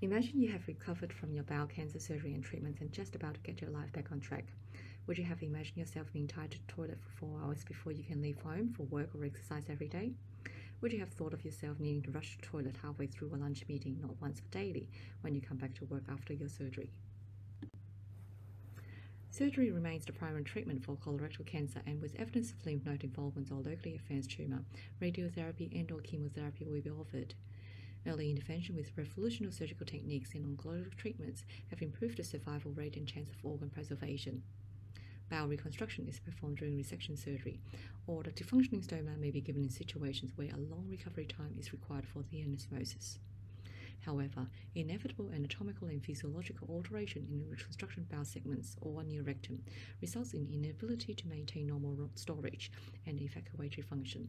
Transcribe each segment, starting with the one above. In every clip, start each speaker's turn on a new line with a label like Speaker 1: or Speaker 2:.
Speaker 1: Imagine you have recovered from your bowel cancer surgery and treatments and just about to get your life back on track. Would you have imagined yourself being tied to the toilet for 4 hours before you can leave home for work or exercise every day? Would you have thought of yourself needing to rush to the toilet halfway through a lunch meeting not once but daily when you come back to work after your surgery? Surgery remains the primary treatment for colorectal cancer, and with evidence of lymph node involvement or locally advanced tumor, radiotherapy and/or chemotherapy will be offered. Early intervention with revolutionary surgical techniques and oncological treatments have improved the survival rate and chance of organ preservation. Bowel reconstruction is performed during resection surgery, or the defunctioning stoma may be given in situations where a long recovery time is required for the anesthesis. However, inevitable anatomical and physiological alteration in the reconstruction bowel segments or near rectum results in inability to maintain normal storage and evacuatory function.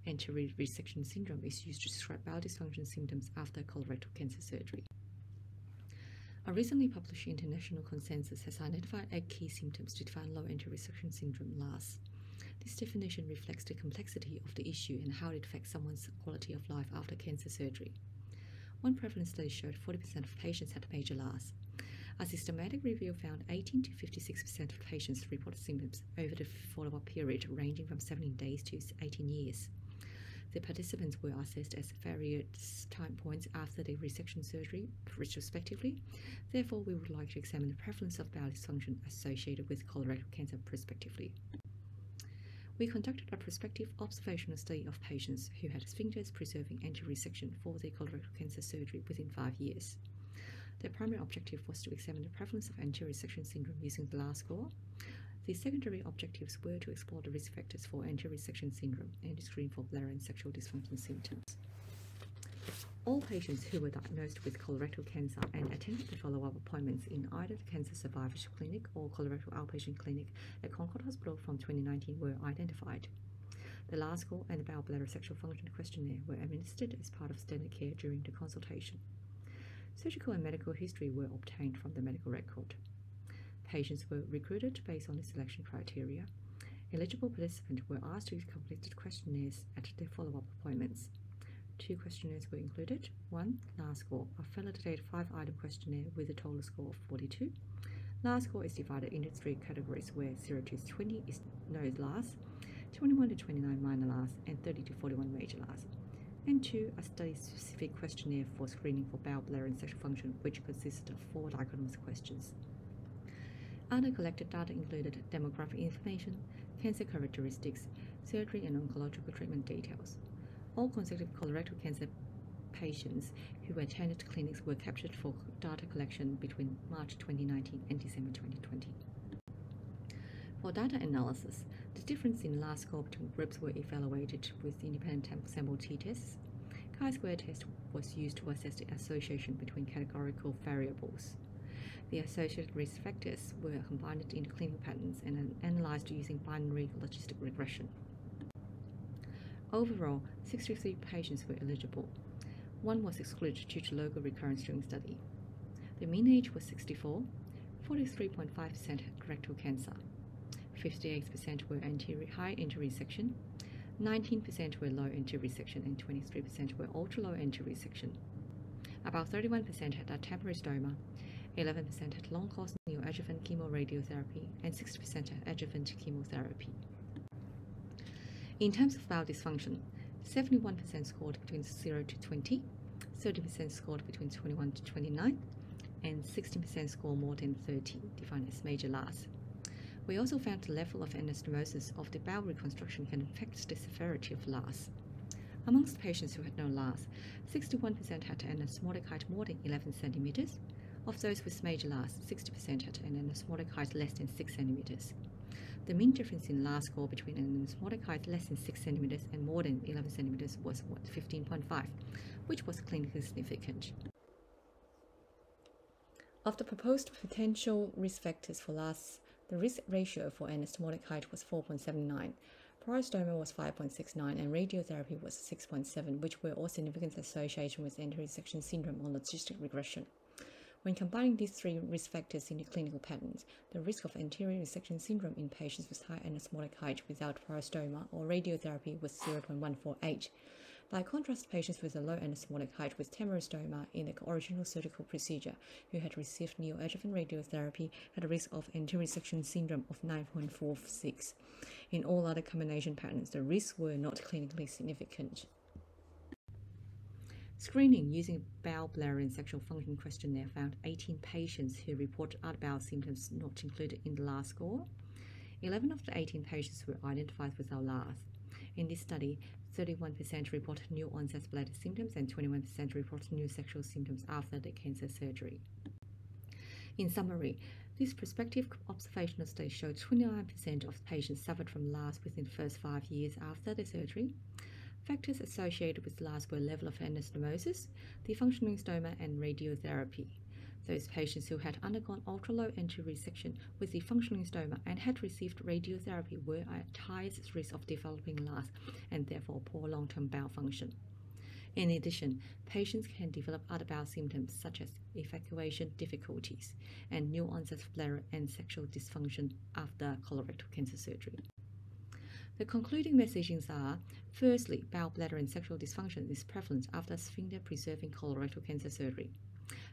Speaker 1: Anterior Resection Syndrome is used to describe bowel dysfunction symptoms after colorectal cancer surgery. A recently published international consensus has identified 8 key symptoms to define Low Anterior Resection Syndrome, LARS. This definition reflects the complexity of the issue and how it affects someone's quality of life after cancer surgery. One prevalence study showed 40% of patients had major LARS. A systematic review found 18 to 56% of patients reported symptoms over the follow-up period ranging from 17 days to 18 years. The participants were assessed at various time points after the resection surgery, retrospectively. Therefore, we would like to examine the prevalence of bowel dysfunction associated with colorectal cancer prospectively. We conducted a prospective observational study of patients who had sphincter-preserving anterior resection for their colorectal cancer surgery within 5 years. The primary objective was to examine the prevalence of anterior resection syndrome using the LARS score. The secondary objectives were to explore the risk factors for anterior resection syndrome and to screen for bladder and sexual dysfunction symptoms. All patients who were diagnosed with colorectal cancer and attended the follow-up appointments in either the Cancer Survivors Clinic or Colorectal Outpatient Clinic at Concord Hospital from 2019 were identified. The LARS score and the bowel bladder sexual function questionnaire were administered as part of standard care during the consultation. Surgical and medical history were obtained from the medical record. Patients were recruited based on the selection criteria. Eligible participants were asked to complete the questionnaires at their follow-up appointments. 2 questionnaires were included. 1. LARS score, a validated 5-item questionnaire with a total score of 42. LARS score is divided into 3 categories where 0 to 20 is no LARS, 21 to 29 minor LARS, and 30 to 41 major LARS. And 2. A study-specific questionnaire for screening for bowel, bladder, and sexual function, which consisted of 4 dichotomous questions. Other collected data included demographic information, cancer characteristics, surgery and oncological treatment details. All consecutive colorectal cancer patients who attended clinics were captured for data collection between March 2019 and December 2020. For data analysis, the difference in LARS score between groups were evaluated with independent sample t-tests. Chi-square test was used to assess the association between categorical variables. The associated risk factors were combined into clinical patterns and analyzed using binary logistic regression. Overall, 63 patients were eligible. 1 was excluded due to local recurrence during study. The mean age was 64, 43.5% had rectal cancer, 58% were high anterior resection, 19% were low anterior resection, and 23% were ultra-low anterior resection. About 31% had a temporary stoma, 11% had long-course neoadjuvant chemoradiotherapy, and 60% had adjuvant chemotherapy. In terms of bowel dysfunction, 71% scored between 0 to 20, 30% scored between 21 to 29, and 16% score more than 30, defined as major LARS. We also found the level of anastomosis of the bowel reconstruction can affect the severity of LARS. Amongst patients who had no LARS, 61% had an anesthetic height more than 11 centimeters. Of those with major LARS, 60% had an anesthetic height less than 6 centimeters. The mean difference in LARS score between an anesthetic height less than 6 centimeters and more than 11 centimeters was 15.5, which was clinically significant. Of the proposed potential risk factors for LARS, the risk ratio for anesthetic height was 4.79, parastoma was 5.69, and radiotherapy was 6.7, which were all significant association with anterior resection syndrome on logistic regression. When combining these 3 risk factors into clinical patterns, the risk of anterior resection syndrome in patients with high anesthetic height without parastoma or radiotherapy was 0.148. By contrast, patients with a low endosmotic height with temerostoma in the original surgical procedure who had received neoadjuvant radiotherapy had a risk of anterior resection syndrome of 9.46. In all other combination patterns, the risks were not clinically significant. Screening using bowel, bladder, and sexual function questionnaire found 18 patients who reported other bowel symptoms not included in the LARS score. 11 of the 18 patients were identified without LARS. In this study, 31% reported new onset bladder symptoms and 21% reported new sexual symptoms after the cancer surgery. In summary, this prospective observational study showed 29% of patients suffered from LARS within the first 5 years after the surgery. Factors associated with LARS were level of anastomosis, defunctioning stoma, and radiotherapy. Those patients who had undergone ultra-low anterior resection with defunctioning stoma and had received radiotherapy were at highest risk of developing LARS and therefore poor long-term bowel function. In addition, patients can develop other bowel symptoms such as evacuation difficulties and new onset bladder and sexual dysfunction after colorectal cancer surgery. The concluding messages are, firstly, bowel, bladder, and sexual dysfunction is prevalent after sphincter-preserving colorectal cancer surgery.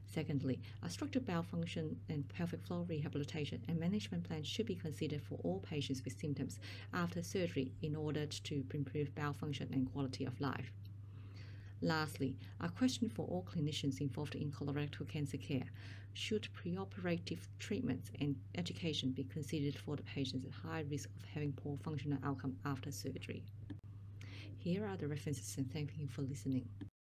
Speaker 1: Secondly, a structured bowel function and pelvic floor rehabilitation and management plan should be considered for all patients with symptoms after surgery in order to improve bowel function and quality of life. Lastly, a question for all clinicians involved in colorectal cancer care: should preoperative treatments and education be considered for the patients at high risk of having poor functional outcome after surgery? Here are the references, and thank you for listening.